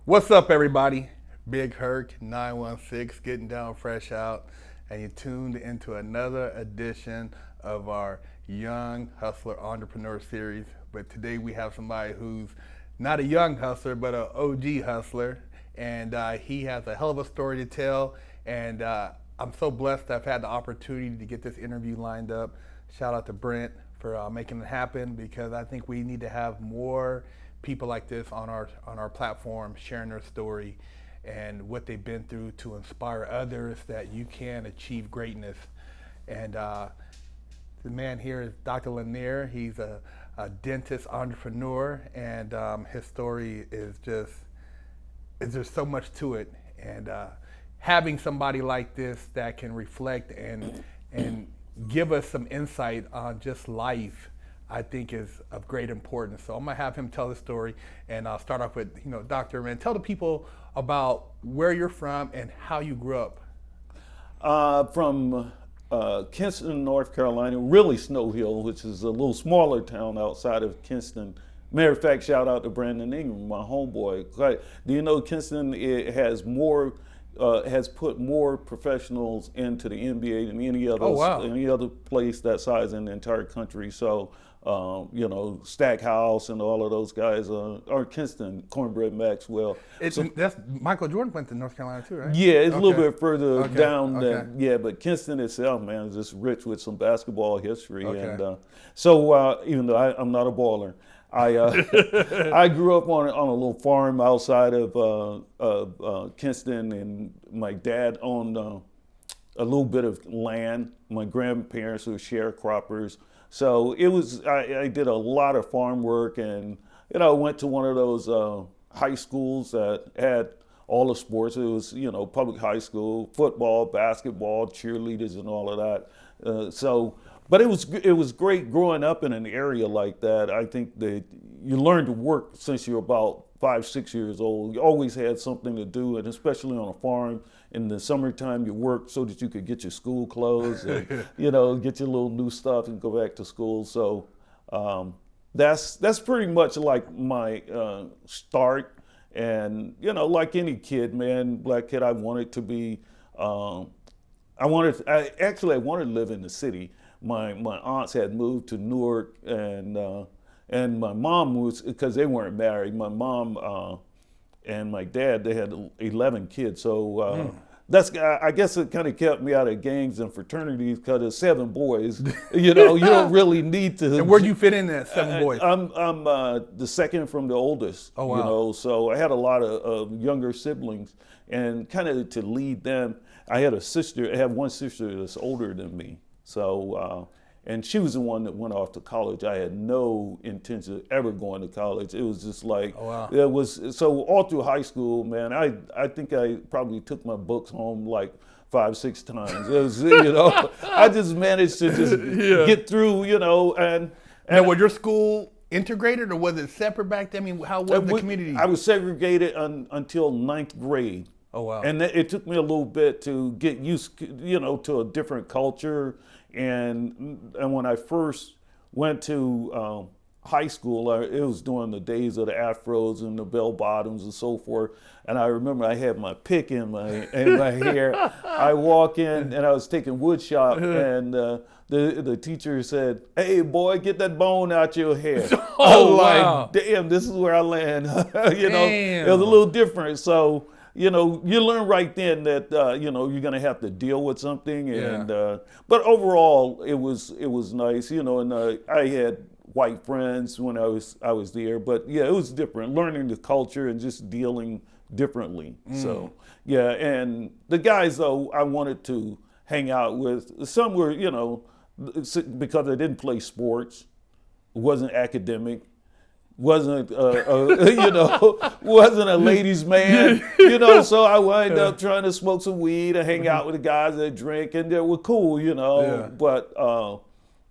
What's up, everybody? Big Herc 916 getting down fresh out, and you tuned into another edition of our Young Hustler Entrepreneur Series. But today we have somebody who's not a young hustler, but an OG hustler, and he has a hell of a story to tell. And I'm so blessed to have had the opportunity to get this interview lined up. Shout out to Brent for making it happen, because I think we need to have more people like this on our platform sharing their story and what they've been through to inspire others that you can achieve greatness. And the man here is Dr. Lanier. He's a dentist entrepreneur, and his story is there's so much to it. And having somebody like this that can reflect and give us some insight on just life, I think is of great importance. So I'm gonna have him tell the story, and I'll start off with, Doctor, man, tell the people about where you're from and how you grew up. From Kinston, North Carolina, really Snow Hill, which is a little smaller town outside of Kinston. Matter of fact, shout out to Brandon Ingram, my homeboy. Do you know Kinston has put more professionals into the NBA than any other place that size in the entire country? So, Stackhouse and all of those guys are Kinston, Cornbread Maxwell. That's Michael Jordan went to North Carolina too, right? Yeah, it's a little bit further down than, but Kinston itself, man, is just rich with some basketball history. Okay. And so even though I'm not a baller, I grew up on a little farm outside of Kinston, and my dad owned a little bit of land. My grandparents were sharecroppers, so I did a lot of farm work, and went to one of those high schools that had all the sports. It was public high school, football, basketball, cheerleaders, and all of that. But it was great growing up in an area like that. I think that you learn to work since you're about 5-6 years old. You always had something to do, and especially on a farm. In the summertime, you worked so that you could get your school clothes and get your little new stuff and go back to school. So that's pretty much like my start. And like any kid, man, black kid, I wanted to be. I wanted to live in the city. My aunts had moved to Newark, and my mom was, because they weren't married. My mom and my dad, they had 11 kids. So I guess it kind of kept me out of gangs and fraternities, because there's 7 boys. You don't really need to. And where do you fit in that 7 boys? I'm the second from the oldest. Oh, wow. So I had a lot of younger siblings, and kind of to lead them. I had one sister that's older than me. So, and she was the one that went off to college. I had no intention of ever going to college. It was just like, It was, so all through high school, man, I think I probably took my books home like 5-6 times. It was, I just managed to just get through, and Now, was your school integrated, or was it separate back then? I mean, how was the community? I was segregated until 9th grade. Oh, wow. And it took me a little bit to get used, to a different culture. And when I first went to high school, it was during the days of the afros and the bell bottoms and so forth. And I remember I had my pick in my hair. I walk in, and I was taking wood shop, and the teacher said, "Hey, boy, get that bone out your hair." Oh, wow. Like, damn, this is where I land. It was a little different. So, you learn right then that you're gonna have to deal with something, and but overall it was nice, and I had white friends when I was there, but it was different, learning the culture and just dealing differently. So and the guys though I wanted to hang out with, some were because I didn't play sports, wasn't academic, wasn't wasn't a ladies' man, so I wound up trying to smoke some weed and hang out with the guys that drink, and they were cool, but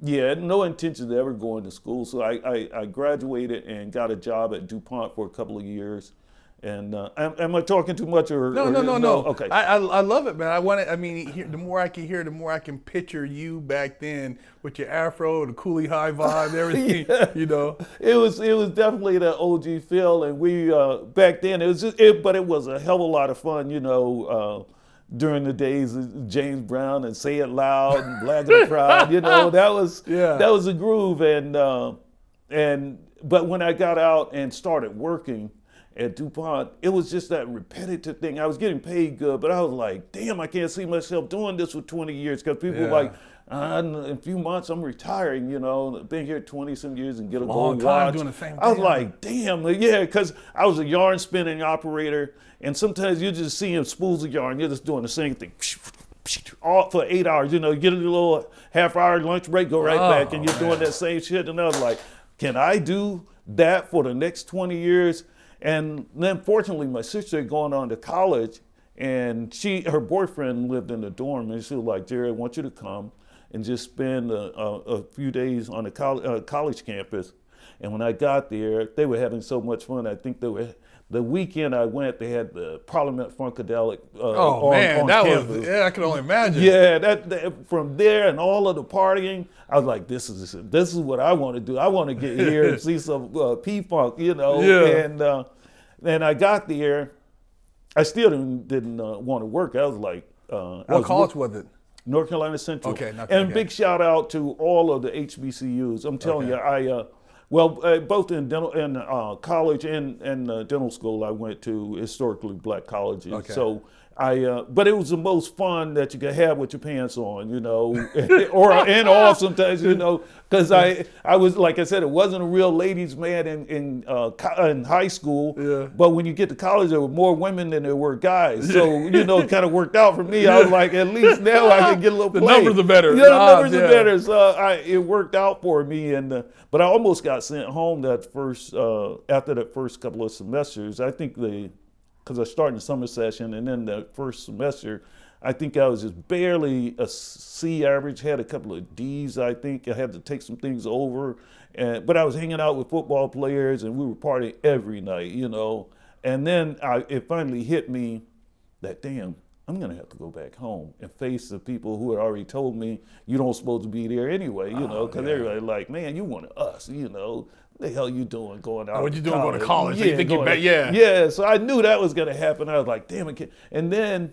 no intention of ever going to school. So I graduated and got a job at DuPont for a couple of years, And am I talking too much or No. Okay. I love it, man. I mean, the more I can hear, the more I can picture you back then with your afro, the Coolie High vibe, everything. Yeah. You know. It was definitely that OG feel, and we back then it was but it was a hell of a lot of fun, during the days of James Brown and Say It Loud and Black and Proud, that was a groove, but when I got out and started working at DuPont, it was just that repetitive thing. I was getting paid good, but I was like, damn, I can't see myself doing this for 20 years because people were like, in a few months I'm retiring, been here 20-some years and get a gold watch. Doing the same thing. I was like, damn, because I was a yarn spinning operator, and sometimes you just see spools of yarn, you're just doing the same thing. All for 8 hours, you get a little half-hour lunch break, go right back, and you're doing that same shit. And I was like, can I do that for the next 20 years? And then fortunately, my sister had gone on to college, and her boyfriend lived in the dorm, and she was like, Jerry, I want you to come and just spend a few days on the college campus. And when I got there, they were having so much fun. I think the weekend I went, they had the Parliament Funkadelic on campus. I can only imagine. Yeah, that from there and all of the partying, I was like, this is what I want to do. I want to get here and see some P-Funk, Yeah. And I got there. I still didn't want to work. I was like, what college was it? North Carolina Central. Okay. And big shout out to all of the HBCUs. I'm telling you, both in dental and college and dental school, I went to historically black colleges. Okay. So but it was the most fun that you could have with your pants on, and off sometimes, because I was, like I said, it wasn't a real ladies' man in high school. Yeah. But when you get to college, there were more women than there were guys. So it kind of worked out for me. I was like, at least now I can get a little play. The numbers are better. Yeah, the numbers are better. So it worked out for me. But I almost got sent home after that first couple of semesters. I think because I started the summer session, and then the first semester, I think I was just barely a C average, had a couple of Ds, I think. I had to take some things over. But I was hanging out with football players, and we were partying every night, And then it finally hit me that, damn, I'm going to have to go back home and face the people who had already told me you don't supposed to be there anyway, because everybody like, man, you one of us, the hell you doing going out? What you doing going to college? Yeah, So you think you're back? Yeah. Yeah, so I knew that was going to happen. I was like, damn it. And then,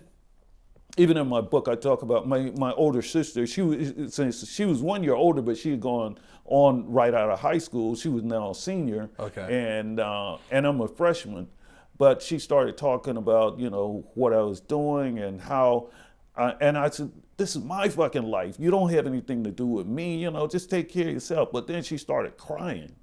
even in my book, I talk about my older sister. She was 1 year older, but she had gone on right out of high school. She was now a senior. Okay. And I'm a freshman. But she started talking about, what I was doing and how, and I said, this is my fucking life. You don't have anything to do with me, just take care of yourself. But then she started crying.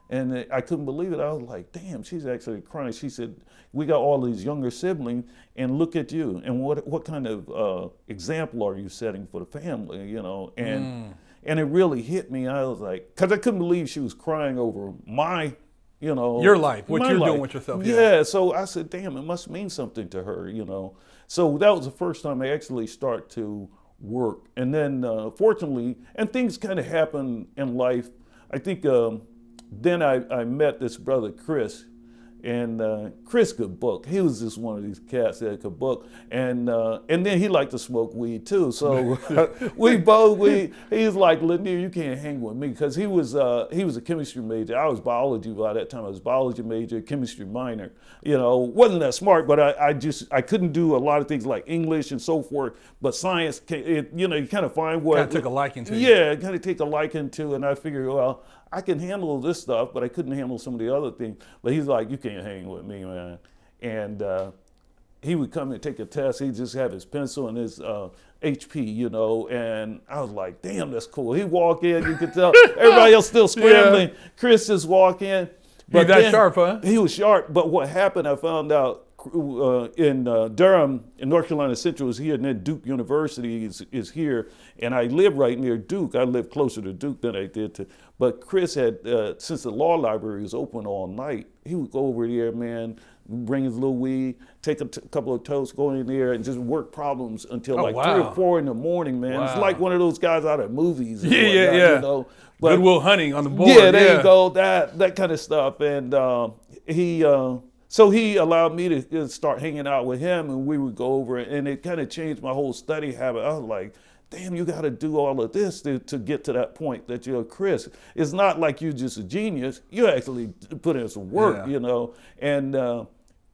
And I couldn't believe it. I was like, damn, she's actually crying. She said, we got all these younger siblings, and look at you. And what kind of example are you setting for the family, And it really hit me. I was like, because I couldn't believe she was crying over my, your life, what you're doing with yourself. Yeah, so I said, damn, it must mean something to her, So that was the first time I actually start to work. And then fortunately, and things kind of happen in life. I think then I met this brother, Chris, and Chris could book. He was just one of these cats that could book. And then he liked to smoke weed too. So he's like, Lanier, you can't hang with me, because he was a chemistry major. I was biology by that time. I was biology major, chemistry minor. Wasn't that smart, but I couldn't do a lot of things like English and so forth. But science, you kind of find what. Kind of took a liking to. Yeah, kind of take a liking to, and I figured, well, I can handle this stuff, but I couldn't handle some of the other things. But he's like, you can't hang with me, man. And he would come and take a test. He'd just have his pencil and his HP, and I was like, damn, that's cool. He'd walk in, you could tell everybody else still scrambling. Yeah. Chris just walk in. But that sharp, huh? He was sharp. But what happened, I found out in Durham, in North Carolina Central is here, and then Duke University is here. And I live right near Duke. I live closer to Duke than I did to. But Chris had, since the law library was open all night, he would go over there, man, bring his little weed, take a couple of toasts, go in there, and just work problems until 3 or 4 in the morning, man. Wow. It's like one of those guys out of movies. Yeah. But, Goodwill Hunting on the board. Yeah, there you go, that kind of stuff. And he So he allowed me to start hanging out with him, and we would go over, and it kind of changed my whole study habit. I was like, damn, you got to do all of this to get to that point that you're a Chris. It's not like you're just a genius. You actually put in some work, Yeah. you know. And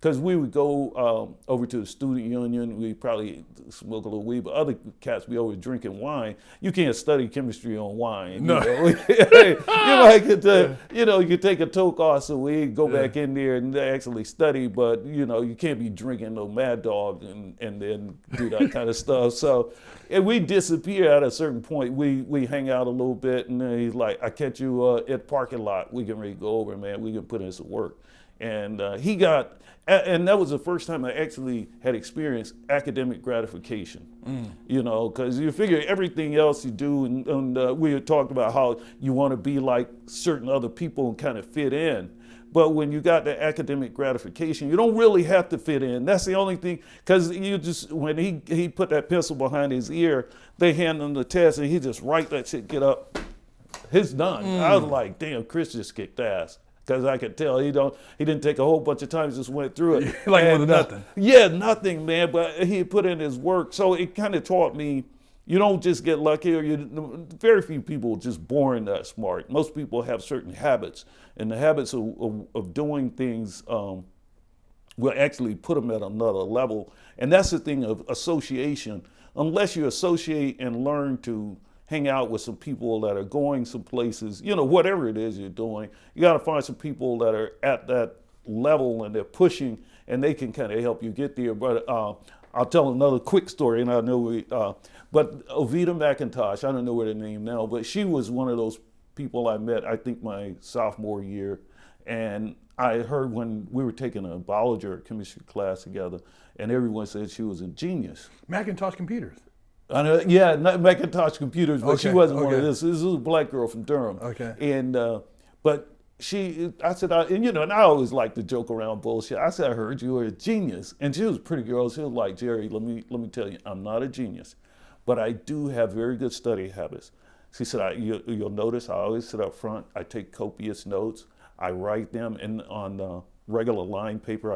because we would go over to the student union, we probably smoke a little weed, but other cats be over drinking wine. You can't study chemistry on wine. No. You know? You might get to, you know, you could take a toke off so we go back in there and actually study, but you know, you can't be drinking no Mad Dog and then do that kind of stuff. So and we disappear at a certain point. We hang out a little bit, and then he's like, I catch you at the parking lot. We can ready to go over, man. We can put in some work. And he got, and that was the first time I actually had experienced academic gratification. You know, because you figure everything else you do, and we had talked about how you want to be like certain other people and kind of fit in. But when you got the academic gratification, you don't really have to fit in. That's the only thing, because you just, when he put that pencil behind his ear, they hand him the test, and he just write that shit, get up, it's done. I was like, damn, Chris just kicked ass. Because I could tell he didn't take a whole bunch of time, just went through it. Like it was nothing. Yeah, nothing, man. But he put in his work, so it kind of taught me you don't just get lucky, or very few people are just born that smart. Most people have certain habits, and the habits of doing things will actually put them at another level. And that's the thing of association. Unless you associate and learn to hang out with some people that are going some places, you know, whatever it is you're doing, you got to find some people that are at that level and they're pushing, and they can kind of help you get there. But I'll tell another quick story, and I know but Ovita McIntosh, I don't know her name now, but she was one of those people I met, I think my sophomore year. And I heard when we were taking a biology or chemistry class together, and everyone said she was a genius. Macintosh computers. I know, yeah, not Macintosh computers, but she wasn't one of this. This was a black girl from Durham. Okay. And, but I said, and I always like to joke around bullshit. I said, I heard you were a genius. And she was a pretty girl. She was like, Jerry, let me tell you, I'm not a genius, but I do have very good study habits. She said, you'll notice I always sit up front. I take copious notes. I write them on regular line paper.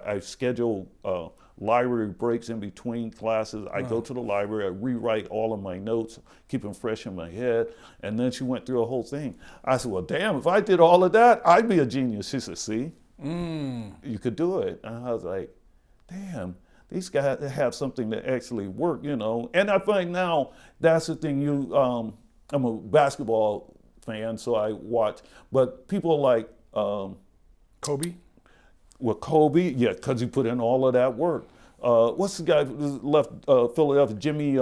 I schedule library breaks in between classes. I go to the library, I rewrite all of my notes, keep them fresh in my head. And then she went through a whole thing. I said, well, damn, if I did all of that, I'd be a genius. She said, see, you could do it. And I was like, damn, these guys have something that actually work, you know. And I find now that's the thing. I'm a basketball fan, so I watch. But people like Kobe? Well, Kobe, yeah, because he put in all of that work. What's the guy who left Philadelphia? Jimmy,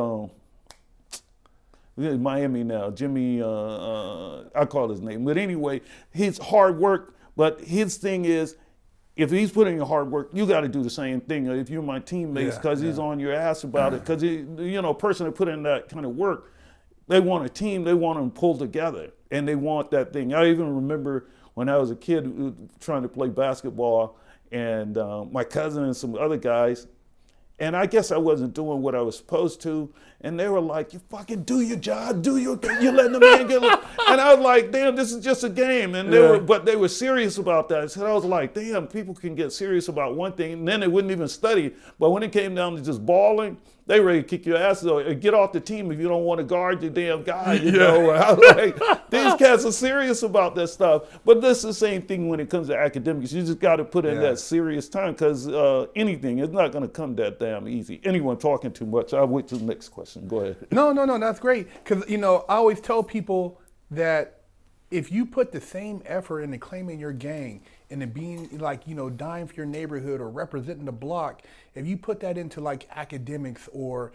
Miami now. Jimmy, I call his name. But anyway, his hard work, but his thing is, if he's putting in hard work, you got to do the same thing. If you're my teammates, because he's on your ass about it. Because, a person that put in that kind of work, they want a team, they want them pulled together, and they want that thing. I even remember when I was a kid trying to play basketball, and my cousin and some other guys, and I guess I wasn't doing what I was supposed to, and they were like, you fucking do your job, you're letting the man get it. And I was like, damn, this is just a game. And they were serious about that. So I was like, damn, people can get serious about one thing, and then they wouldn't even study. But when it came down to just balling, they ready to kick your ass, or get off the team if you don't want to guard your damn guy, you know. I was like, these cats are serious about that stuff. But that's the same thing when it comes to academics. You just got to put in that serious time, because anything is not going to come that damn easy. Anyone talking too much, I'll wait till the next question. Go ahead. No, that's great. Because, I always tell people that if you put the same effort into claiming your gang and in being like, dying for your neighborhood or representing the block, if you put that into like academics or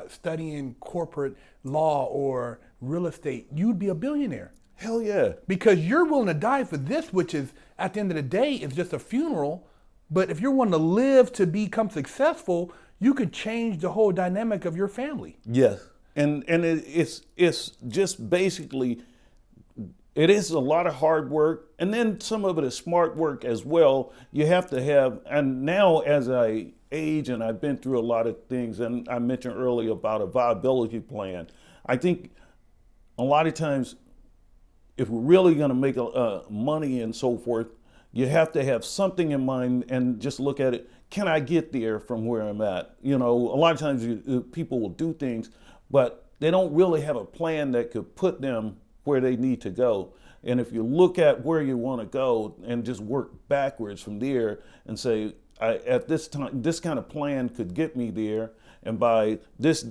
studying corporate law or real estate, you'd be a billionaire. Hell yeah. Because you're willing to die for this, which is, at the end of the day, is just a funeral. But if you're willing to live to become successful, you could change the whole dynamic of your family. Yes. And it's just basically, it is a lot of hard work, and then some of it is smart work as well. You have to have, and now as I age and I've been through a lot of things, and I mentioned earlier about a viability plan, I think a lot of times if we're really going to make money and so forth, you have to have something in mind and just look at it. Can I get there from where I'm at? A lot of times people will do things, but they don't really have a plan that could put them where they need to go. And if you look at where you want to go and just work backwards from there and say, at this time, this kind of plan could get me there. And by this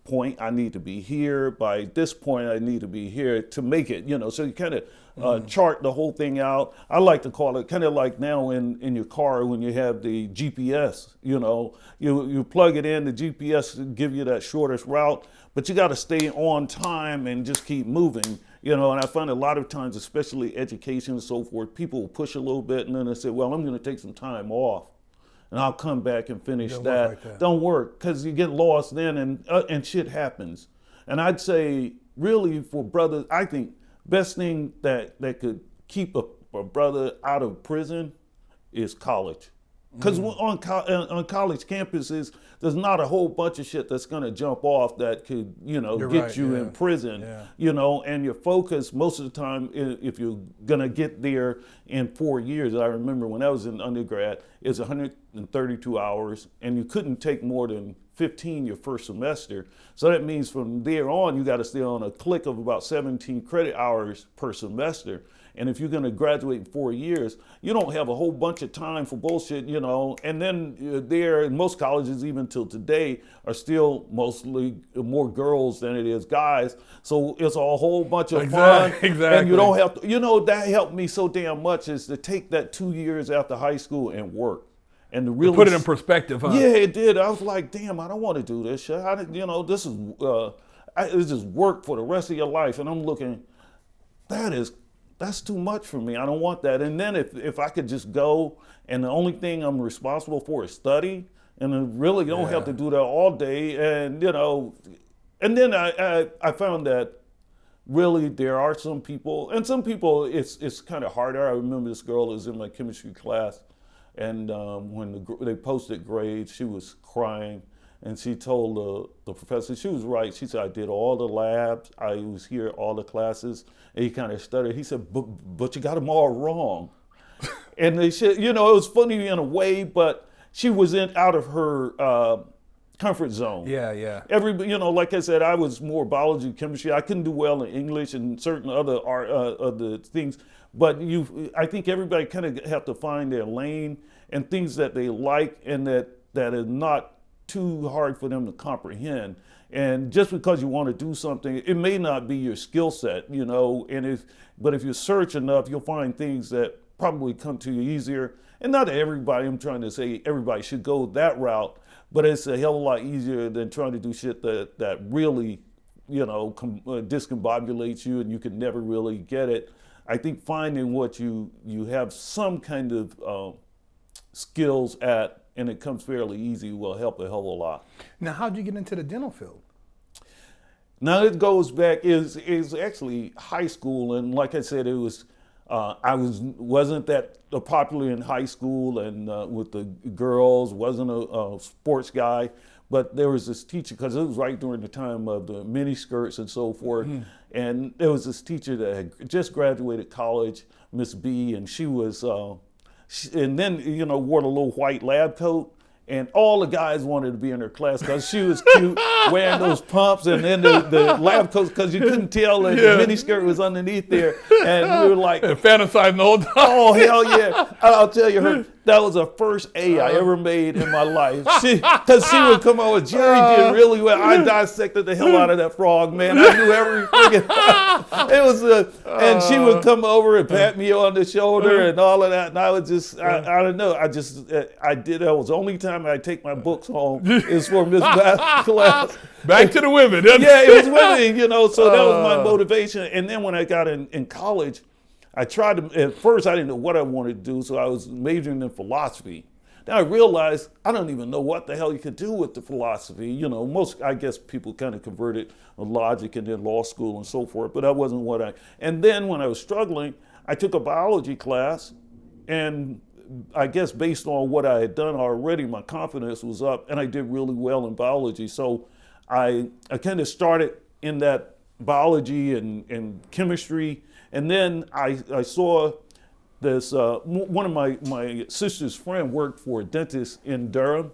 point, I need to be here. By this point, I need to be here to make it, So you kind of chart the whole thing out. I like to call it kind of like now in your car when you have the GPS, you plug it in, the GPS will give you that shortest route, but you got to stay on time and just keep moving. And I find a lot of times, especially education and so forth, people will push a little bit and then they say, well, I'm going to take some time off and I'll come back and finish that. Like that. Don't work, because you get lost then and shit happens. And I'd say really for brothers, I think best thing that could keep a brother out of prison is college. Because on college campuses, there's not a whole bunch of shit that's going to jump off that could, get you in prison, and your focus most of the time, if you're going to get there in 4 years, I remember when I was in undergrad, is 132 hours, and you couldn't take more than 15 your first semester. So that means from there on, you got to stay on a click of about 17 credit hours per semester. And if you're going to graduate in 4 years, you don't have a whole bunch of time for bullshit, And then there, in most colleges, even till today, are still mostly more girls than it is guys. So it's a whole bunch of fun. Exactly. And you don't have to, that helped me so damn much, is to take that 2 years after high school and work. And to really put it in perspective, huh? Yeah, it did. I was like, damn, I don't want to do this shit. This is it's just work for the rest of your life. And I'm looking, that's too much for me. I don't want that. And then if I could just go and the only thing I'm responsible for is study, and I really don't have to do that all day. And, and then I found that really there are some people, and some people it's kind of harder. I remember this girl was in my chemistry class, and when they posted grades, she was crying. And she told the professor, she was right. She said, I did all the labs. I was here all the classes. And he kind of stuttered. He said, but you got them all wrong. And they said, it was funny in a way, but she was out of her comfort zone. Yeah. Like I said, I was more biology, chemistry. I couldn't do well in English and certain other other things. But I think everybody kind of have to find their lane and things that they like and that are not too hard for them to comprehend. And just because you want to do something, it may not be your skill set, but if you search enough, you'll find things that probably come to you easier. And not everybody, I'm trying to say everybody should go that route, but it's a hell of a lot easier than trying to do shit that really, discombobulates you and you can never really get it. I think finding what you have some kind of skills at, and it comes fairly easy, will help a hell of a lot. Now, how'd you get into the dental field? Now it goes back, is actually high school, and like I said, it was wasn't that popular in high school and with the girls, wasn't a sports guy, but there was this teacher, because it was right during the time of the mini skirts and so forth, and there was this teacher that had just graduated college, Miss B, and she was. And then, wore the little white lab coat, and all the guys wanted to be in her class because she was cute, wearing those pumps, and then the lab coats, because you couldn't tell that the miniskirt was underneath there. And we were like, and fantasizing the whole time. Oh, hell yeah. I'll tell you, that was the first A I ever made in my life. Because she would come over, Jerry did really well. I dissected the hell out of that frog, man. I knew every friggin', it was, and she would come over and pat me on the shoulder and all of that. And I would just, I don't know, I did, that was the only time I take my books home is for Miss Bath's class. Back to the women. Yeah, it was women, so that was my motivation. And then when I got in college, I tried to, at first I didn't know what I wanted to do, so I was majoring in philosophy. Then I realized I don't even know what the hell you could do with the philosophy. Most, I guess people kind of converted logic and then law school and so forth, but that wasn't what and then when I was struggling, I took a biology class, and I guess based on what I had done already, my confidence was up and I did really well in biology. So I kind of started in that biology and chemistry. And then I saw this one of my sister's friend worked for a dentist in Durham,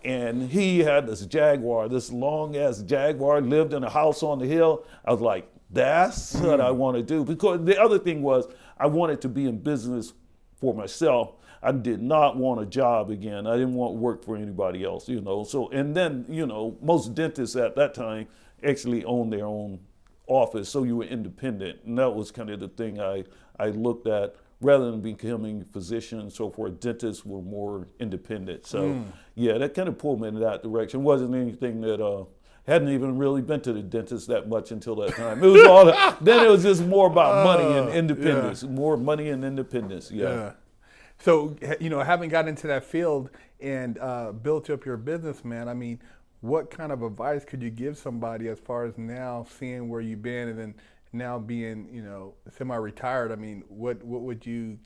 and he had this Jaguar, this long ass Jaguar, lived in a house on the hill. I was like, that's what I want to do. Because the other thing was, I wanted to be in business for myself. I did not want a job again. I didn't want to work for anybody else, you know. So, and then, you know, most dentists at that time actually owned their own office, so you were independent. And that was kind of the thing I looked at. Rather than becoming a physician and so forth, dentists were more independent. So, yeah, that kind of pulled me in that direction. It wasn't anything that, hadn't even really been to the dentist that much until that time. It was all, then it was just more about money and independence, more money and independence, yeah. So, you know, having got into that field and built up your business, man, I mean, what kind of advice could you give somebody as far as now seeing where you've been and then now being, you know, semi-retired? I mean, what would you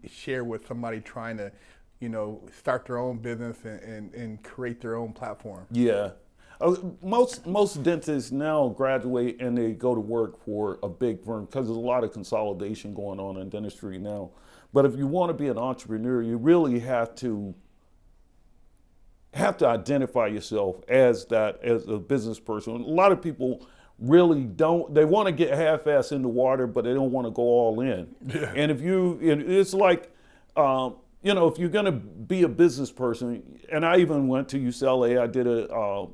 share with somebody trying to, you know, start their own business and create their own platform? Yeah. Most dentists now graduate and they go to work for a big firm because there's a lot of consolidation going on in dentistry now. But if you want to be an entrepreneur, you really have to identify yourself as a business person. A lot of people really don't. They want to get half-assed in the water, but they don't want to go all in. Yeah. And it's like, you know, if you're going to be a business person, and I even went to UCLA, I did a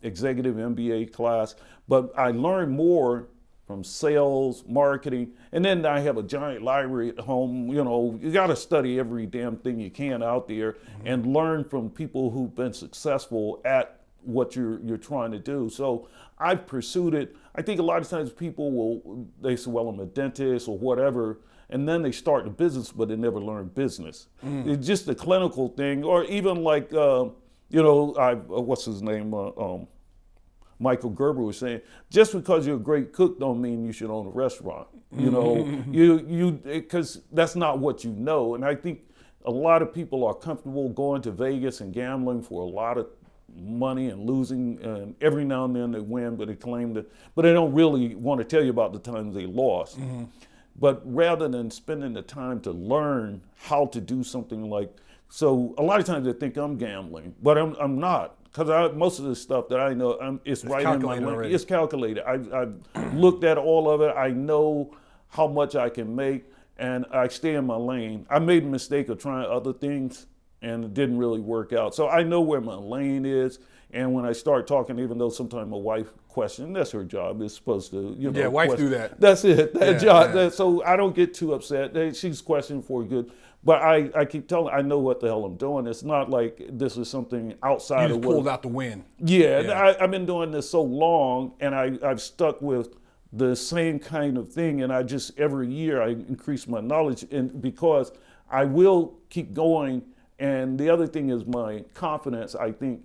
executive MBA class, but I learned more from sales, marketing, and then I have a giant library at home. You know, you got to study every damn thing you can out there and learn from people who've been successful at what you're trying to do. So I've pursued it. I think a lot of times people they say, well, I'm a dentist or whatever, and then they start the business, but they never learn business. It's just a clinical thing, or even like, you know, what's his name? Michael Gerber was saying, just because you're a great cook don't mean you should own a restaurant. You know, because that's not what you know. And I think a lot of people are comfortable going to Vegas and gambling for a lot of money and losing, and every now and then they win, but they don't really want to tell you about the times they lost. But rather than spending the time to learn how to do something so a lot of times they think I'm gambling, but I'm not. Because most of the stuff that I know, it's right in my lane. It's calculated. I've looked at all of it. I know how much I can make, and I stay in my lane. I made a mistake of trying other things, and it didn't really work out. So I know where my lane is, and when I start talking, even though sometimes my wife questions, that's her job. It's supposed to, you know. Yeah, wives do that. That's it. That job. Yeah. So I don't get too upset. She's questioning for good. But I keep telling her, I know what the hell I'm doing. It's not like this is something outside of what. You pulled out the win. Yeah. I've been doing this so long, and I've stuck with the same kind of thing, and I just, every year I increase my knowledge, and because I will keep going. And the other thing is my confidence, I think,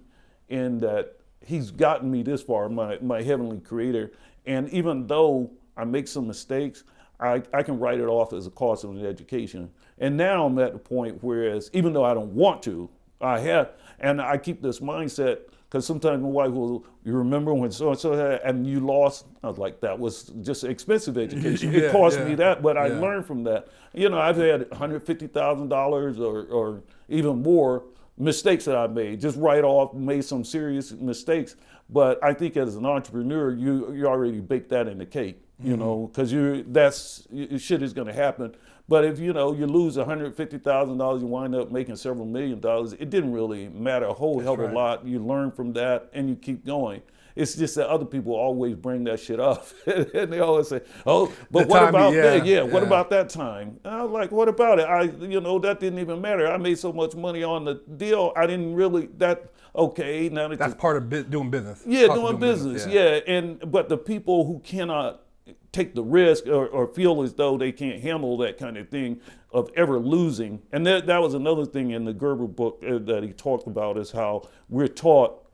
in that he's gotten me this far, my heavenly creator. And even though I make some mistakes, I can write it off as a cost of an education. And now I'm at the point whereas, even though I don't want to, and I keep this mindset, because sometimes my wife will, you remember when so-and-so had, and you lost? I was like, that was just expensive education. It cost me that, but I learned from that. You know, I've had $150,000 or even more mistakes that I made, just write off, made some serious mistakes. But I think as an entrepreneur, you already baked that in the cake, you know, because shit is going to happen. But if, you know, you lose $150,000, you wind up making several $1 million, it didn't really matter a whole hell of a lot. You learn from that and you keep going. It's just that other people always bring that shit up. And they always say, oh, but what about that? What about that time? And I was like, what about it? That didn't even matter. I made so much money on the deal. I didn't really, okay. Now that's part of doing business. Yeah, doing business. But the people who cannot take the risk or feel as though they can't handle that kind of thing of ever losing. And that was another thing in the Gerber book that he talked about, is how we're taught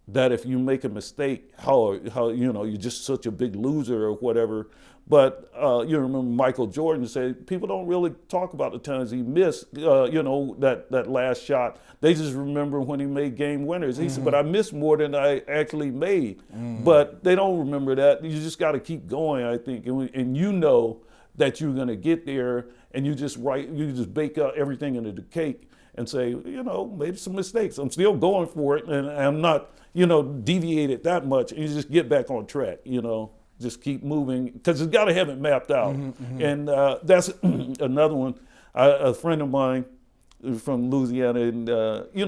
that if you make a mistake, how you're just such a big loser or whatever. But you remember Michael Jordan said people don't really talk about the times he missed, that last shot. They just remember when he made game winners. He said, but I missed more than I actually made. But they don't remember that. You just got to keep going, I think. And you know that you're going to get there, and you just bake everything into the cake and say, made some mistakes. I'm still going for it, and I'm not, deviated that much. And you just get back on track, just keep moving, because it's got to have it mapped out. And that's another one. A friend of mine from Louisiana, and he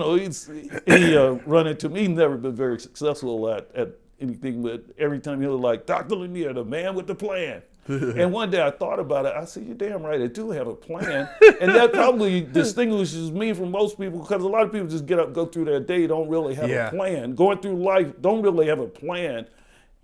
run into me. He's never been very successful at anything, but every time he was like, Dr. Lanier, the man with the plan. And one day I thought about it. I said, you're damn right, I do have a plan. And that probably distinguishes me from most people, because a lot of people just get up, go through their day, don't really have a plan. Going through life, don't really have a plan.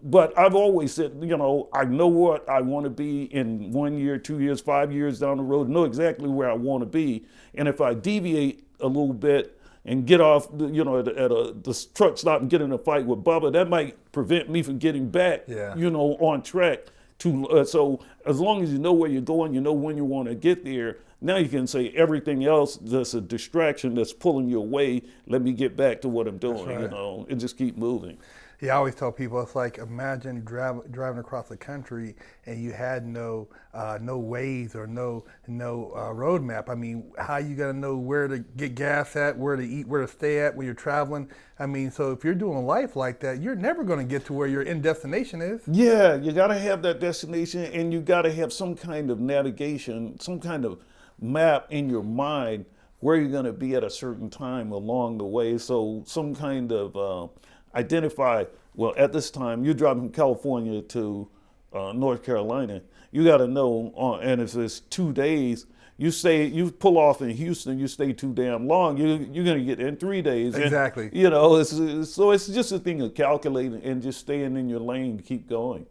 But I've always said, I know what I want to be in 1 year, 2 years, 5 years down the road, know exactly where I want to be. And if I deviate a little bit and get off, at the truck stop and get in a fight with Bubba, that might prevent me from getting back, on track. So as long as you know where you're going, you know when you want to get there, now you can say everything else that's a distraction that's pulling you away, let me get back to what I'm doing, and just keep moving. Yeah, I always tell people, it's like, imagine driving across the country and you had no Waze or no roadmap. I mean, how you gonna know where to get gas at, where to eat, where to stay at when you're traveling? I mean, so if you're doing life like that, you're never gonna get to where your end destination is. Yeah, you gotta have that destination, and you gotta have some kind of navigation, some kind of map in your mind where you're gonna be at a certain time along the way. So some kind of identify, well, at this time, you're driving from California to North Carolina, you got to know, and if it's 2 days, you pull off in Houston, you stay too damn long, you're going to get in 3 days. Exactly. And, so it's just a thing of calculating and just staying in your lane, keep going.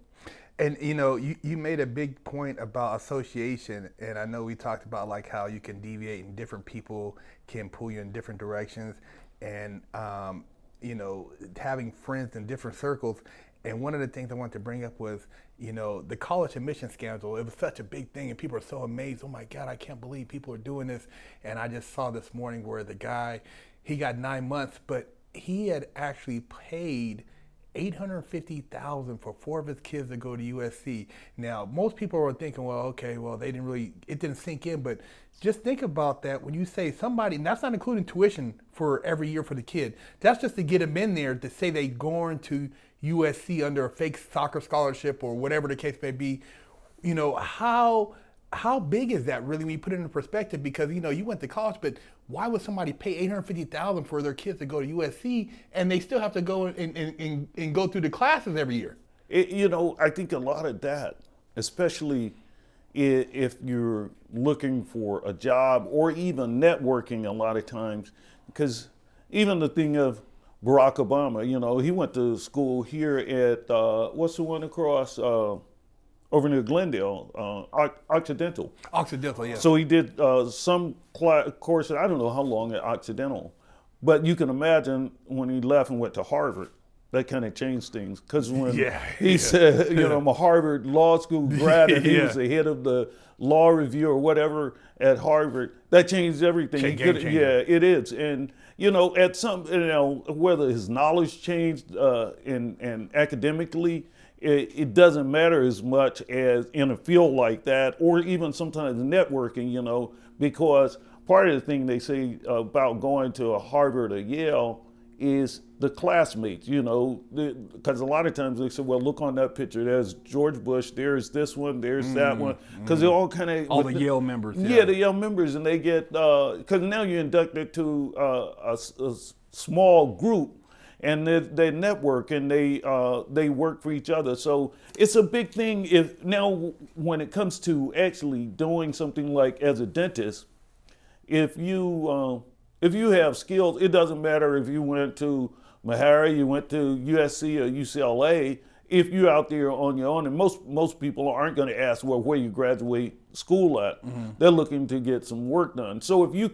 And you made a big point about association, and I know we talked about like how you can deviate and different people can pull you in different directions, and having friends in different circles. And one of the things I wanted to bring up was, the college admission scandal. It was such a big thing, and people are so amazed. Oh my God, I can't believe people are doing this. And I just saw this morning where the guy, he got 9 months, but he had actually paid $850,000 for 4 of his kids to go to USC. Now, most people are thinking, well, okay, well, it didn't sink in, but just think about that when you say somebody, and that's not including tuition for every year for the kid. That's just to get them in there to say they going to USC under a fake soccer scholarship or whatever the case may be. How big is that really when you put it into perspective? Because, you went to college, but why would somebody pay $850,000 for their kids to go to USC and they still have to go and go through the classes every year? I think a lot of that, especially if you're looking for a job or even networking a lot of times, because even the thing of Barack Obama, he went to school here at, what's the one across, over near Glendale, Occidental. Occidental, yeah. So he did some course, I don't know how long at Occidental, but you can imagine when he left and went to Harvard, that kind of changed things. Because when he said, I'm a Harvard Law School grad, and he was the head of the law review or whatever at Harvard, that changed everything. Yeah, it is. And, at some, whether his knowledge changed and academically, it doesn't matter as much as in a field like that, or even sometimes networking, because part of the thing they say about going to a Harvard or Yale is the classmates, because a lot of times they say, well, look on that picture, there's George Bush, there's this one, there's that one, because they're all kind of... All the Yale members. Yeah, the Yale members, and they get, because now you're inducted to a small group, and they network and they work for each other. So it's a big thing. If now when it comes to actually doing something like as a dentist, if you have skills, it doesn't matter if you went to Meharry, you went to USC or UCLA. If you're out there on your own, and most people aren't going to ask, well, where you graduate school at. They're looking to get some work done. So if you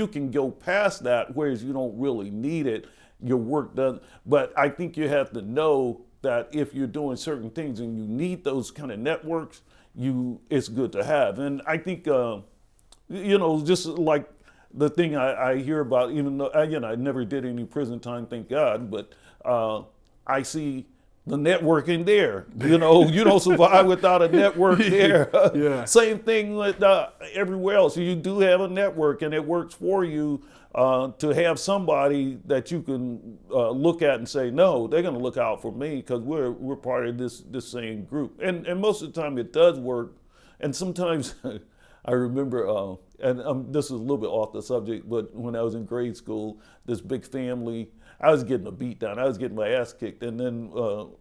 can go past that, whereas you don't really need it, your work done. But I think you have to know that if you're doing certain things and you need those kind of networks, it's good to have. And I think, just like the thing I hear about, even though, I never did any prison time, thank God, but I see the networking there. You know, you don't survive without a network there. Yeah. Same thing with everywhere else. You do have a network, and it works for you to have somebody that you can look at and say, no, they're going to look out for me because we're part of this same group. And most of the time it does work. And sometimes I remember, this is a little bit off the subject, but when I was in grade school, this big family, I was getting a beat down. I was getting my ass kicked. And then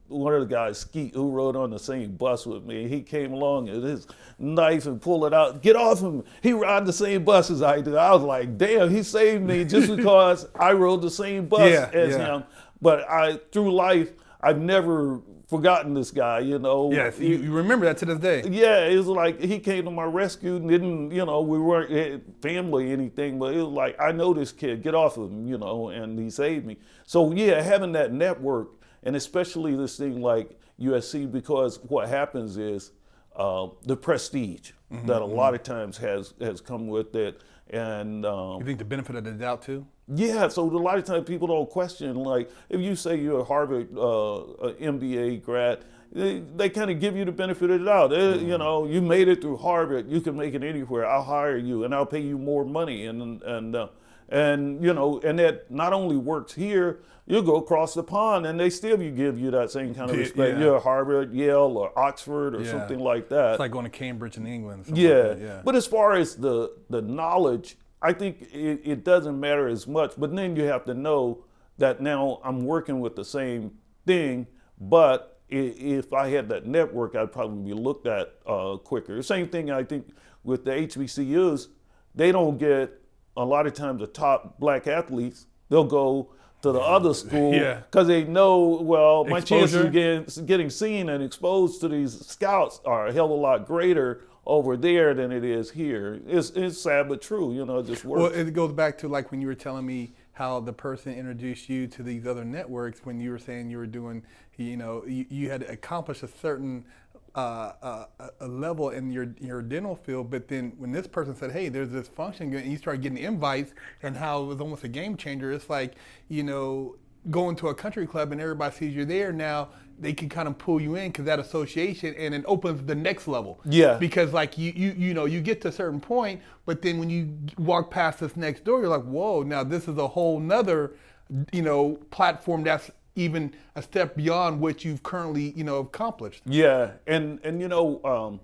one of the guys, Skeet, who rode on the same bus with me, he came along with his knife and pulled it out. Get off him. He rode the same bus as I did. I was like, damn, he saved me just because I rode the same bus as him. But through life, I've never forgotten this guy, you know. Yes, you remember that to this day. Yeah, it was like he came to my rescue and didn't, you know, we weren't family or anything, but it was like, I know this kid, get off of him, you know, and he saved me. So yeah, having that network, and especially this thing like USC, because what happens is the prestige that a lot of times has come with it. And you think the benefit of the doubt too? Yeah, so a lot of times people don't question, like, if you say you're a Harvard MBA grad, they kind of give you the benefit of the doubt. You know, you made it through Harvard, you can make it anywhere. I'll hire you and I'll pay you more money. And you know, and that not only works here, you go across the pond and they still give you that same kind of respect. Yeah. You're a Harvard, Yale, or Oxford, or something like that. It's like going to Cambridge in England. Yeah. Like that. Yeah. But as far as the knowledge, I think it doesn't matter as much, but then you have to know that now I'm working with the same thing, but if I had that network, I'd probably be looked at quicker. The same thing I think with the HBCUs, they don't get a lot of times the top black athletes, they'll go to the other school because they know, well, my chances of getting seen and exposed to these scouts are a hell of a lot greater over there than it is here. It's sad but true, you know, it just works. Well, it goes back to like when you were telling me how the person introduced you to these other networks when you were saying you were doing, you know, you had accomplished a certain a level in your dental field, but then when this person said, hey, there's this function, and you start getting invites, and how it was almost a game changer. It's like, you know, going to a country club and everybody sees you're there now, they can kind of pull you in because that association, and it opens the next level. Yeah. Because like you know, you get to a certain point, but then when you walk past this next door, you're like, whoa, now this is a whole nother, you know, platform that's even a step beyond what you've currently, you know, accomplished. Yeah, and you know,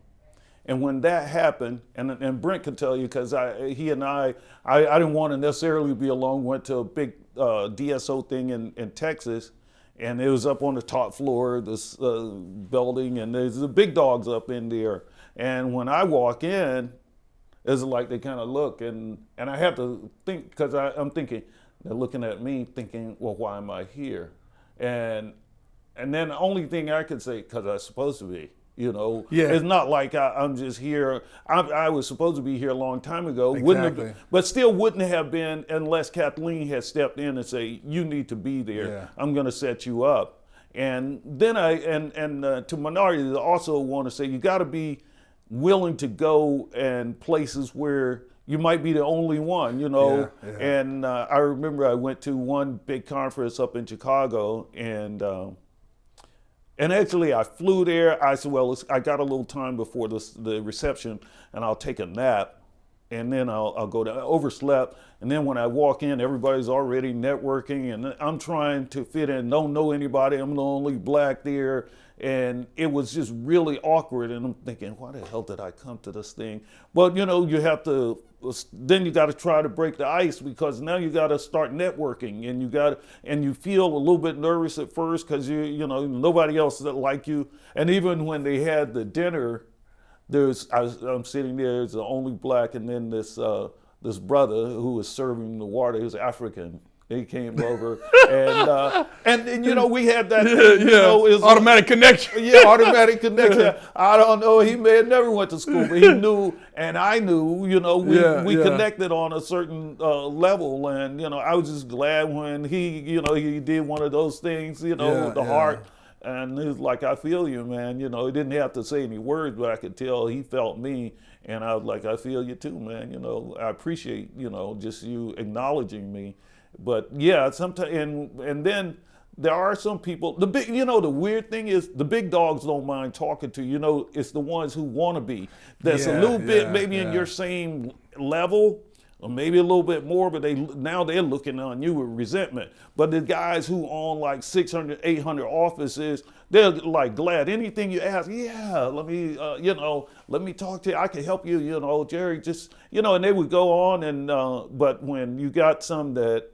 and when that happened, and Brent could tell you, because he and I didn't want to necessarily be alone. Went to a big DSO thing in Texas, and it was up on the top floor of this building, and there's the big dogs up in there. And when I walk in, it's like they kind of look, and I have to think, because I'm thinking, they're looking at me thinking, well, why am I here? And then the only thing I could say, because I'm supposed to be, you know, it's not like I'm just here. I was supposed to be here a long time ago. Exactly. But still wouldn't have been unless Kathleen had stepped in and say, you need to be there. Yeah. I'm going to set you up. And then to minorities, I also want to say you got to be willing to go and places where you might be the only one, you know. Yeah. And I remember I went to one big conference up in Chicago, and actually I flew there. I said, well, I got a little time before the reception, and I'll take a nap, and then I'll go down. I overslept, and then when I walk in, everybody's already networking, and I'm trying to fit in, don't know anybody. I'm the only black there. And it was just really awkward, and I'm thinking, why the hell did I come to this thing? But you know, you have to, then you got to try to break the ice, because now you got to start networking, and you feel a little bit nervous at first because you know, nobody else that like you. And even when they had the dinner, I'm sitting there as the only black, and then this brother who was serving the water, he was African. He came over, and you know, we had that, you know, it was automatic connection. Yeah, automatic connection. I don't know, he may have never went to school, but he knew, and I knew, you know, we connected on a certain level, and you know, I was just glad when he did one of those things, you know, with the heart, and he was like, I feel you, man. You know, he didn't have to say any words, but I could tell he felt me, and I was like, I feel you too, man. You know, I appreciate, you know, just you acknowledging me. But yeah, sometimes, and then there are some people, the big, the weird thing is the big dogs don't mind talking to you. It's the ones who want to be. That's a little bit maybe in your same level, or maybe a little bit more, but now they're looking on you with resentment. But the guys who own like 600, 800 offices, they're like glad. Anything you ask, let me talk to you. I can help you, Jerry, just, and they would go on. And but when you got some that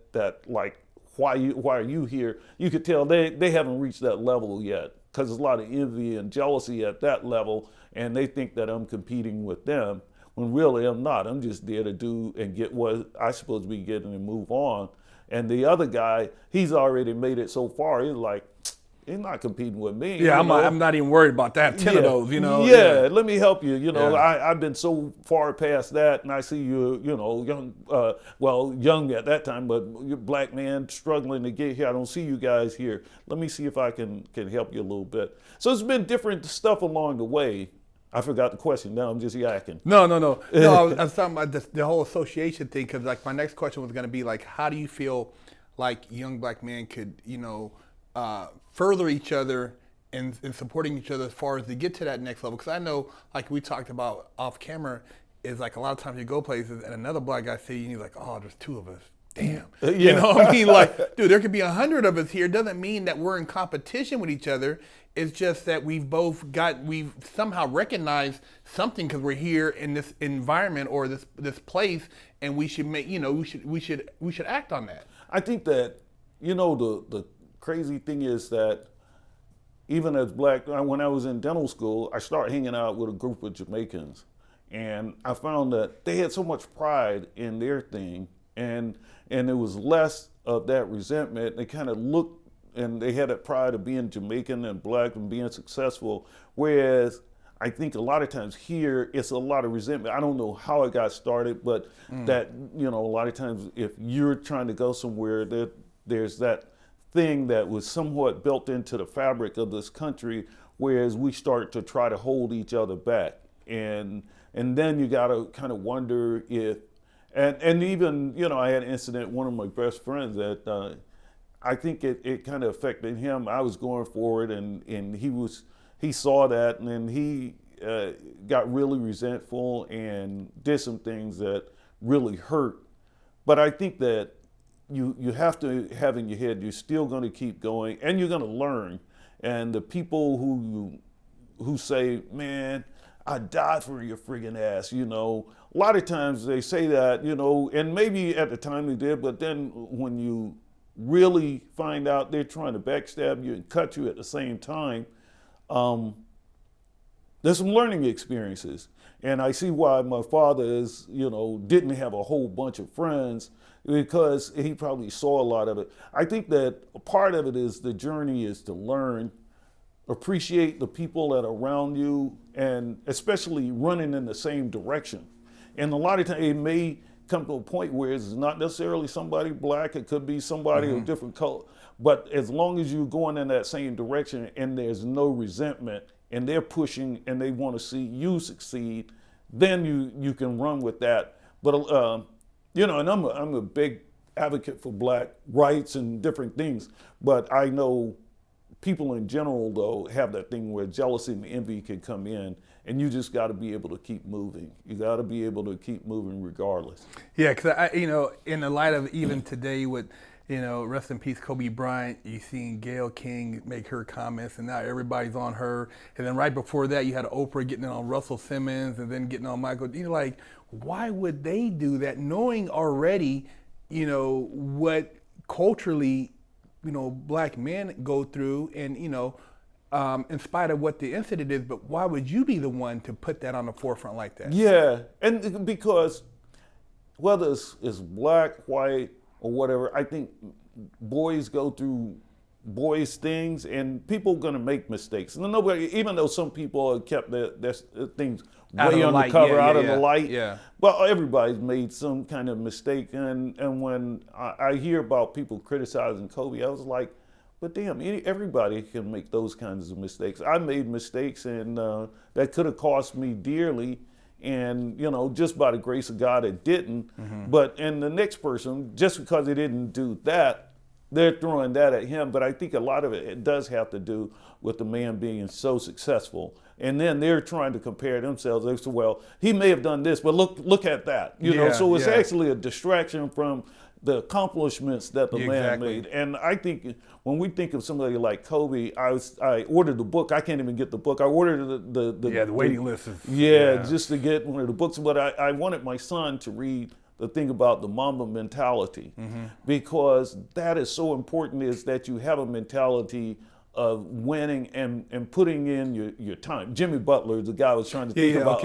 like, why are you here? You could tell they haven't reached that level yet, because there's a lot of envy and jealousy at that level, and they think that I'm competing with them, when really I'm not. I'm just there to do and get what I supposed to be getting and move on. And the other guy, he's already made it so far. He's like, he's not competing with me. Yeah, I'm not even worried about that. 10 of those, Yeah, let me help you. I've been so far past that, and I see you, young at that time, but you're a black man struggling to get here. I don't see you guys here. Let me see if I can help you a little bit. So it's been different stuff along the way. I forgot the question. Now I'm just yakking. No. I was talking about the whole association thing, because like my next question was going to be like, how do you feel like young black men could, further each other and supporting each other as far as to get to that next level? Because I know, like we talked about off camera, is like a lot of times you go places and another black guy see you and he's like, oh, there's 2 of us. Damn. You know what I mean? Like, dude, there could be 100 of us here. It doesn't mean that we're in competition with each other. It's just that we've somehow recognized something, because we're here in this environment or this place, and we should make, we should act on that. I think that, the crazy thing is that even as black, when I was in dental school, I started hanging out with a group of Jamaicans, and I found that they had so much pride in their thing, and there was less of that resentment. They kind of looked, and they had that pride of being Jamaican and black and being successful. Whereas I think a lot of times here, it's a lot of resentment. I don't know how it got started, but that, a lot of times if you're trying to go somewhere, there's that thing that was somewhat built into the fabric of this country, whereas we start to try to hold each other back. And then you got to kind of wonder if, and even, I had an incident, one of my best friends that, I think it kind of affected him. I was going forward, and he saw that, and then he got really resentful and did some things that really hurt. But I think that you have to have in your head, you're still going to keep going, and you're going to learn. And the people who say, man, I died for your friggin' ass, a lot of times they say that, and maybe at the time they did, but then when you really find out they're trying to backstab you and cut you at the same time, there's some learning experiences. And I see why my father didn't have a whole bunch of friends, because he probably saw a lot of it. I think that a part of it is the journey is to learn, appreciate the people that are around you, and especially running in the same direction. And a lot of times it may come to a point where it's not necessarily somebody black, it could be somebody of different color. But as long as you're going in that same direction and there's no resentment, and they're pushing and they want to see you succeed, then you can run with that. But and I'm a big advocate for black rights and different things. But I know people in general, though, have that thing where jealousy and envy can come in, and you just got to be able to keep moving. You got to be able to keep moving regardless. Yeah, because in the light of even today with, rest in peace, Kobe Bryant, you seen Gayle King make her comments, and now everybody's on her. And then right before that, you had Oprah getting on Russell Simmons, and then getting on Michael. Like, why would they do that, knowing already, what culturally, black men go through, and in spite of what the incident is, but why would you be the one to put that on the forefront like that? Yeah, and because whether it's black, white, or whatever, I think boys go through boys things, and people are going to make mistakes. And nobody, even though some people have kept their things way undercover, out of the light, well, everybody's made some kind of mistake. And when I hear about people criticizing Kobe, I was like, but damn, everybody can make those kinds of mistakes. I made mistakes, and that could have cost me dearly. And, just by the grace of God, it didn't. But, and the next person, just because they didn't do that, they're throwing that at him. But I think a lot of it does have to do with the man being so successful. And then they're trying to compare themselves. They say, well, he may have done this, but look at that. You know, so it's actually a distraction from the accomplishments that the man made. And I think when we think of somebody like Kobe, I ordered the book. I can't even get the book. I ordered the waiting list is just to get one of the books. But I wanted my son to read the thing about the Mamba mentality, because that is so important, is that you have a mentality of winning and putting in your time. Jimmy Butler, the guy I was trying to think about.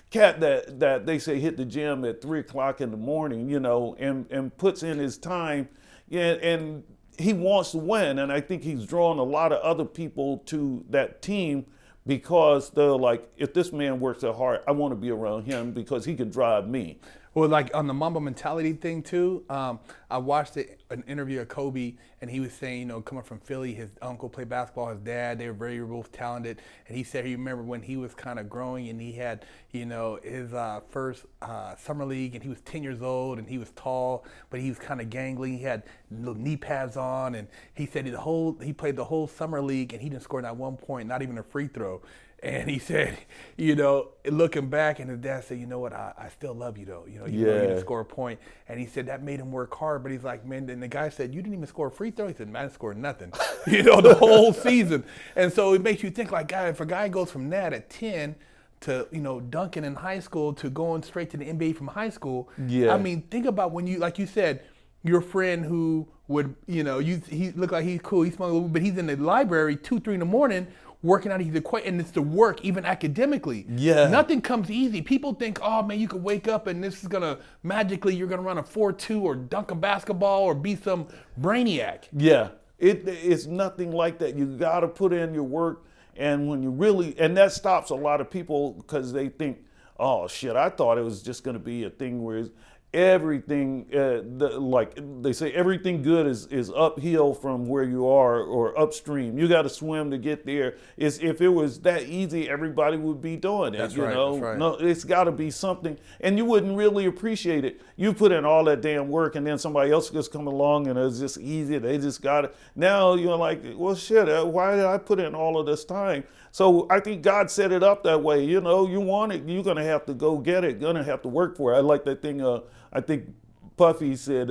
Cat that they say hit the gym at 3 o'clock in the morning, you know, and puts in his time, and he wants to win. And I think he's drawn a lot of other people to that team, because they're like, if this man works so hard, I want to be around him because he can drive me. Well, like on the Mamba mentality thing too, I watched an interview of Kobe, and he was saying, you know, coming from Philly, his uncle played basketball, his dad, they were very both talented, and he said he remembered when he was kind of growing and he had, you know, his first summer league, and he was 10 years old and he was tall, but he was kind of gangly. He had little knee pads on, and he said he played the whole summer league and he didn't score not 1 point, not even a free throw. And he said, you know, looking back, and his dad said, you know what, I still love you though. You know, you didn't score a point. And he said that made him work hard. But he's like, man, and the guy said, you didn't even score a free throw? He said, man, I didn't score nothing, you know, the whole season. And so it makes you think like, God, if a guy goes from that at 10 to, you know, dunking in high school to going straight to the NBA from high school. I mean, think about when you, like you said, your friend who would, you know, he looked like he's cool, he's small, but he's in the library 2, 3 in the morning working out his equation, and it's the work, even academically. Nothing comes easy. People think, oh man, you could wake up and this is gonna magically, you're gonna run a 4.2 or dunk a basketball or be some brainiac. It's nothing like that. You gotta put in your work, and when you really, and that stops a lot of people because they think, oh shit, I thought it was just gonna be a thing where everything, like they say, everything good is uphill from where you are, or upstream. You got to swim to get there. If it was that easy, everybody would be doing it. That's you right, know? that's right. No, it's got to be something, and you wouldn't really appreciate it. You put in all that damn work, and then somebody else just come along and it's just easy. They just got it. Now you're like, well, shit. Why did I put in all of this time? So I think God set it up that way. You know, you want it, you're gonna have to go get it. Gonna have to work for it. I like that thing. I think Puffy said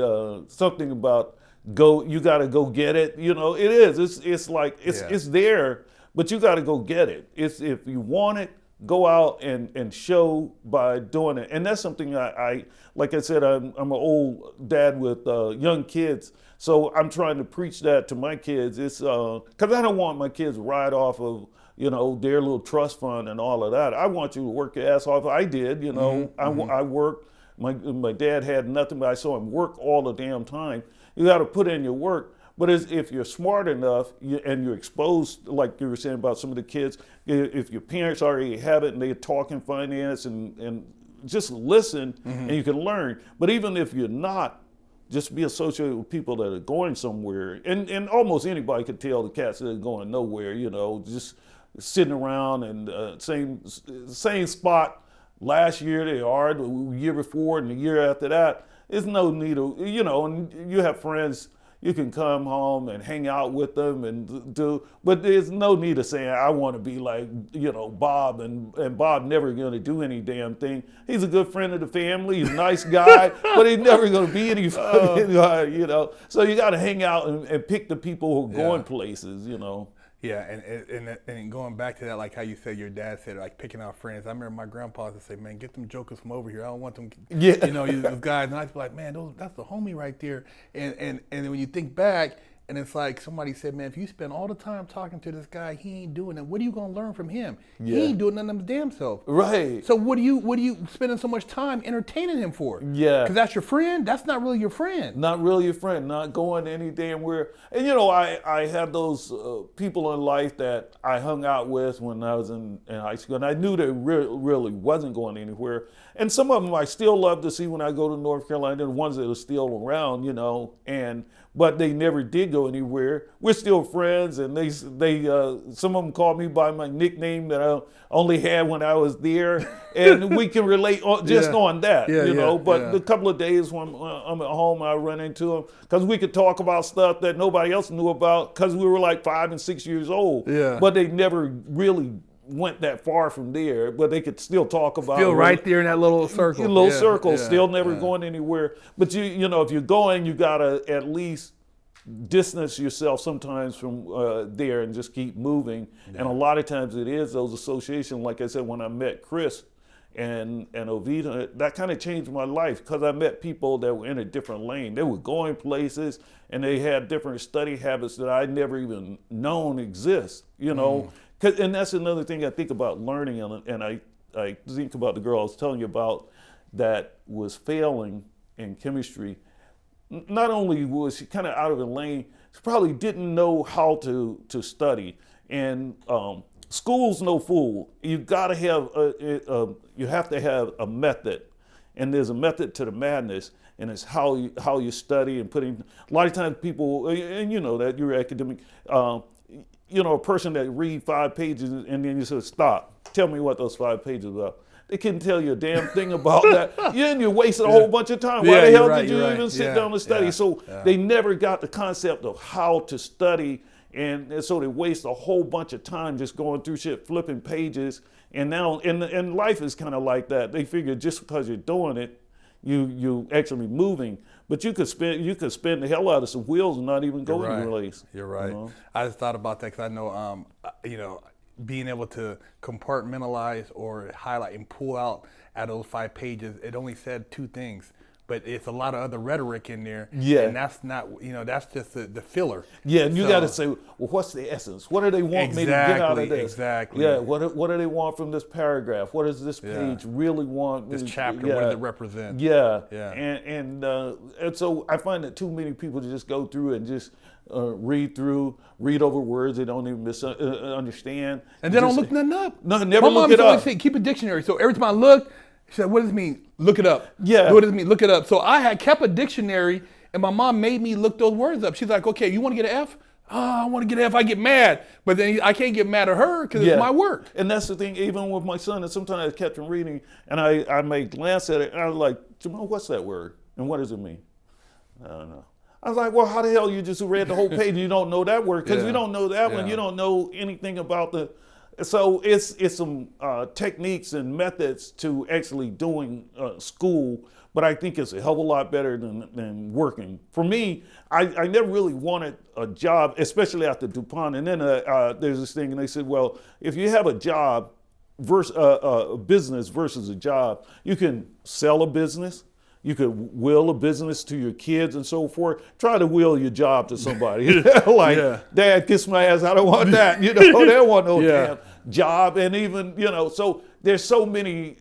something about you got to go get it. You know, it is. It's like it's there, but you got to go get it. It's, if you want it, go out and show by doing it. And that's something I like I said, I'm an old dad with young kids, so I'm trying to preach that to my kids. It's because I don't want my kids to ride off of, you know, their little trust fund and all of that. I want you to work your ass off. I did, you know, I worked. My dad had nothing, but I saw him work all the damn time. You got to put in your work. But if you're smart enough and you're exposed, like you were saying about some of the kids, if your parents already have it and they're talking finance and just listen, and you can learn. But even if you're not, just be associated with people that are going somewhere. And almost anybody could tell the cats that are going nowhere, you know, just sitting around and same spot. Last year they are, the year before, and the year after that. There's no need of, you know, and you have friends, you can come home and hang out with them and do, but there's no need of saying, I want to be like, you know, Bob, and Bob never going to do any damn thing. He's a good friend of the family, he's a nice guy, but he's never going to be any fucking guy, you know. So you got to hang out and pick the people who are going places, you know. Yeah, and going back to that, like how you said your dad said, like picking out friends. I remember my grandpa used to say, man, get them jokers from over here. I don't want them, you know, those guys. And I'd be like, man, that's the homie right there. And then when you think back, and it's like somebody said, man, if you spend all the time talking to this guy, he ain't doing it. What are you gonna learn from him? He ain't doing nothing of his damn self. Right. So what are you spending so much time entertaining him for? Yeah. Because that's your friend. That's not really your friend. Not really your friend. Not going any damn where. And you know, I had those people in life that I hung out with when I was in high school, and I knew they really wasn't going anywhere. And some of them I still love to see when I go to North Carolina. The ones that are still around, you know, but they never did go go anywhere. We're still friends, and they some of them call me by my nickname that I only had when I was there, and we can relate just on that, you know. But the couple of days when I'm at home, I run into them because we could talk about stuff that nobody else knew about because we were like 5 and 6 years old. Yeah. But they never really went that far from there, but they could still talk about Still right there in that little circle. Circle, still never going anywhere. But you know, if you're going, you gotta at least distance yourself sometimes from there and just keep moving. And a lot of times it is those associations. Like I said, when I met Chris and Ovita, that kind of changed my life because I met people that were in a different lane. They were going places and they had different study habits that I never even known exist, you know. And that's another thing I think about learning, and I think about the girl I was telling you about that was failing in chemistry. Not only was she kind of out of her lane, she probably didn't know how to study. And school's no fool. You gotta have you have to have a method, and there's a method to the madness. And it's how you study and putting. A lot of times people, and you know that you're academic. You know, a person that read 5 pages and then you say, stop, tell me what those 5 pages are. They couldn't tell you a damn thing about that. You wasted a whole bunch of time. Why the hell did you even sit down and study? So they never got the concept of how to study, and so they waste a whole bunch of time just going through shit, flipping pages. And now, and life is kind of like that. They figure just because you're doing it, you actually moving. But you could spin the hell out of some wheels and not even go anyplace. You're right. You know? I just thought about that because I know, you know, being able to compartmentalize or highlight and pull out those 5 pages, it only said 2 things. But it's a lot of other rhetoric in there. Yeah. And that's not, you know, that's just the filler. Yeah, and you got to say, well, what's the essence? What do they want me to get out of this? Exactly. Yeah, what do they want from this paragraph? What does this page really want? This chapter, what does it represent? Yeah. And so I find that too many people just go through and just read over words they don't even understand. And they don't look nothing up. No, never look it up. Say, keep a dictionary. So every time I look, she said, what does it mean? Look it up. Yeah. What does it mean? Look it up. So I had kept a dictionary, and my mom made me look those words up. She's like, okay, you want to get an F? Oh, I want to get an F. I get mad. But then I can't get mad at her because it's my work. And that's the thing, even with my son, and sometimes I kept him reading, and I may glance at it, and I was like, Jamal, what's that word? And what does it mean? I don't know. I was like, well, how the hell you just read the whole page and you don't know that word? Because you don't know that one. You don't know anything about the... So it's some techniques and methods to actually doing school, but I think it's a hell of a lot better than working. For me, I never really wanted a job, especially after DuPont. And then there's this thing, and they said, well, if you have a job, a business versus a job, you can sell a business. You could will a business to your kids and so forth. Try to will your job to somebody. Like, Dad, kiss my ass. I don't want that. You know, they don't want no damn job. And even, you know, so there's so many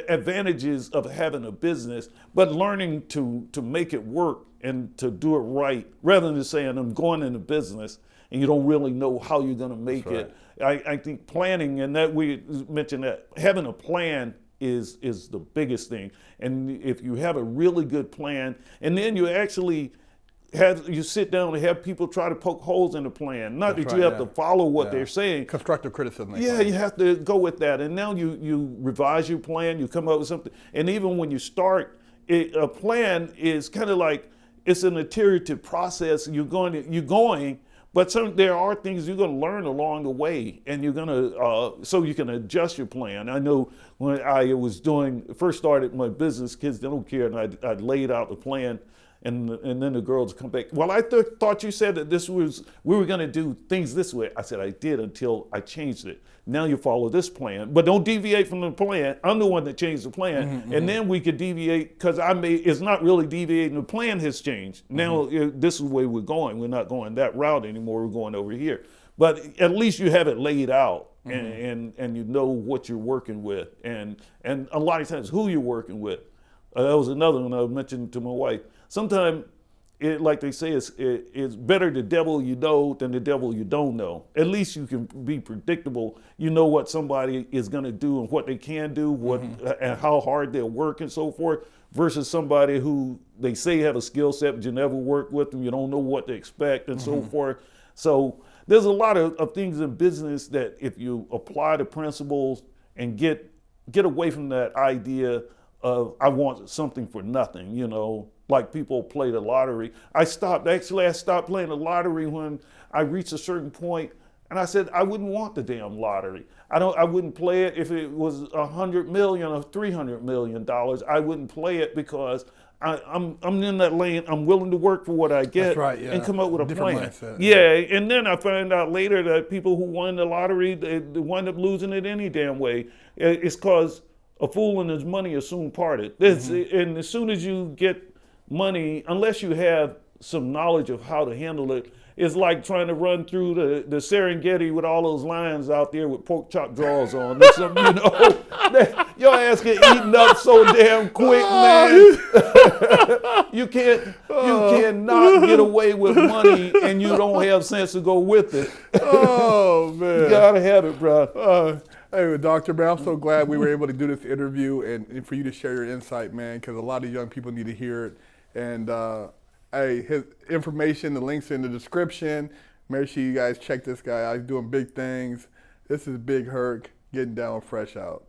advantages of having a business, but learning to make it work and to do it right, rather than saying I'm going into business and you don't really know how you're going to make it. I think planning, and that we mentioned that having a plan is the biggest thing. And if you have a really good plan, and then you actually you sit down and have people try to poke holes in the plan. Not that you have to follow what they're saying. Constructive criticism. You have to go with that. And now you revise your plan, you come up with something. And even when you start, a plan is kind of like, it's an iterative process. You're going, but there are things you're going to learn along the way, and you're going to, so you can adjust your plan. I know when I was first started my business, Kids Dental Kare, and I laid out the plan, and then the girls come back. Well, I thought you said that we were going to do things this way. I said, I did until I changed it. Now you follow this plan, but don't deviate from the plan. I'm the one that changed the plan, and then we could deviate because it's not really deviating. The plan has changed. Now this is where we're going. We're not going that route anymore. We're going over here. But at least you have it laid out, and you know what you're working with, and a lot of times who you're working with. That was another one I was mentioning to my wife. Sometimes like they say, it's better the devil you know than the devil you don't know. At least you can be predictable. You know what somebody is going to do and what they can do, and how hard they'll work and so forth, versus somebody who they say have a skill set, but you never work with them. You don't know what to expect and so forth. So there's a lot of things in business that if you apply the principles and get away from that idea of I want something for nothing, like people play the lottery. I stopped playing the lottery when I reached a certain point, and I said I wouldn't want the damn lottery. I wouldn't play it if it was $100 million or $300 million. I wouldn't play it because I'm in that lane. I'm willing to work for what I get. That's right, yeah. And come up with a Different plan. mindset. Yeah, and then I found out later that people who won the lottery, they wind up losing it any damn way. It's because a fool and his money are soon parted. And as soon as you get money, unless you have some knowledge of how to handle it, it's like trying to run through the Serengeti with all those lions out there with pork chop drawers on. Or something, your ass get eaten up so damn quick, man. You cannot get away with money and you don't have sense to go with it. Oh, man. You gotta have it, bro. Hey, Dr. Man, I'm so glad we were able to do this interview and for you to share your insight, man, because a lot of young people need to hear it. And hey, his information, the links in the description. Make sure you guys check this guy out. He's doing big things. This is Big Herc getting down fresh out.